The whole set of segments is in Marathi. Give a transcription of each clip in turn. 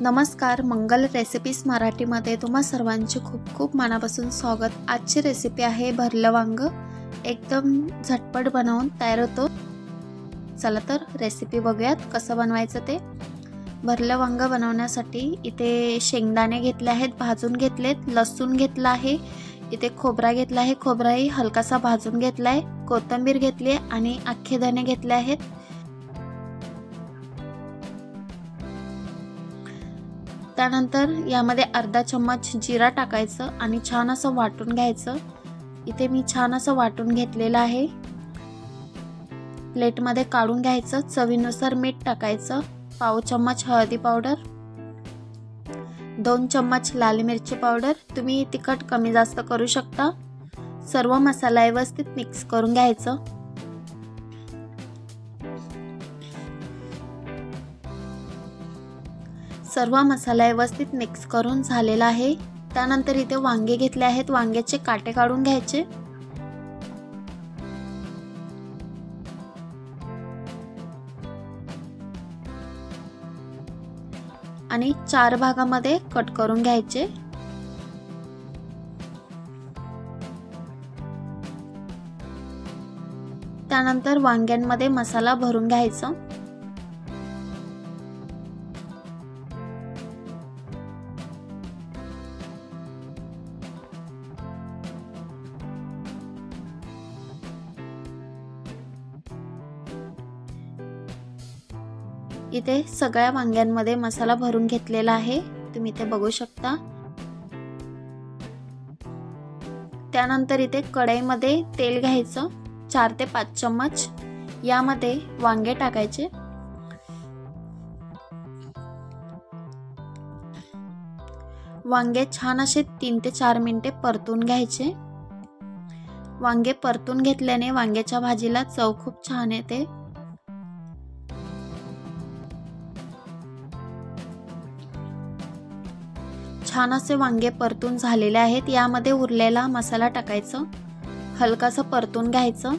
नमस्कार, मंगल रेसिपीज मराठीमध्ये तुम्हा सर्वांचे खूप खूप मनापासून स्वागत। आजची रेसिपी आहे भरलं वांग। एकदम झटपट बनवून तयार होतो। चला तर रेसिपी बघूयात कसं बनवायचं ते। भरलं वांग बनवण्यासाठी इथे शेंगदाणे घेतले आहेत, भाजून घेतलेत, लसूण घेतला आहे, इथे खोबरा घेतला आहे, खोबराही हलकासा भाजून घेतलाय, कोथिंबीर घेतली आणि अख्खे धने घेतले आहेत। त्यानंतर यामध्ये अर्धा चम्मच जीरा टाकायचं आणि छान असं वाटून घ्यायचं। इथे मी छान असं वाटून घेतलेलं आहे। प्लेट मध्ये काढून घ्यायचं। चवीनुसार मीठ टाकायचं, पाव चम्मच हळदी पावडर, 2 चम्मच लाल मिरची पावडर, तुम्ही तिखट कमी जास्त करू शकता। सर्व मसाला व्यवस्थित मिक्स करून घ्यायचं। सर्व मसाला व्यवस्थित मिक्स करून झालेला आहे। त्यानंतर इथे वांगे घेतले आहेत, वांग्याचे काटे काढून घ्यायचे आणि 4 भागामध्ये कट करून घ्यायचे। त्यानंतर वांग्यांमध्ये मसाला भरून घ्यायचा। इथे सगळ्या वांग्यांमध्ये मसाला भरून घेतलेला आहे, तुम्ही इथे बघू शकता। त्यानंतर इथे कढईमध्ये तेल घ्यायचं, 4 ते 5 चम्मच। यामध्ये वांगे टाकायचे। वांगे छान असे 3 ते 4 मिनिटे परतून घ्यायचे। वांगे परतून घेतल्याने वांग्याच्या भाजीला चव खूप छान येते। छान असे वांगे परतून झालेले आहेत। यामध्ये उरलेला मसाला टाकायचं, हलकासा परतून घ्यायचं।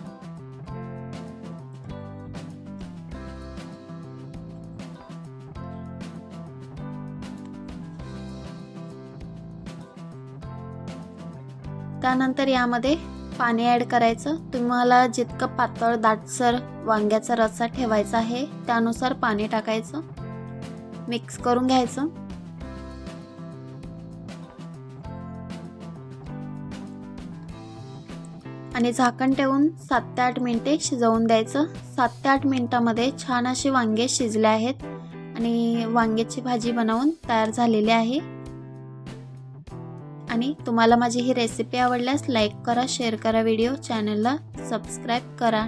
त्यानंतर यामध्ये पाणी ऍड करायचं। तुम्हाला जितकं पातळ दाटसर वांग्याचा रस्सा ठेवायचा आहे त्यानुसार पाणी टाकायचं, मिक्स करून घ्यायचं आणि झाकण ठेवून 7 ते 8 मिनिटे शिजवून द्यायचं। 7 ते 8 मिनिटांमध्ये छान असे वांगे शिजले आहेत आणि वांग्याची भाजी बनवून तयार झालेली आहे। आणि तुम्हाला माझी ही रेसिपी आवडल्यास लाईक करा, शेअर करा, व्हिडिओ चॅनलला सबस्क्राइब करा।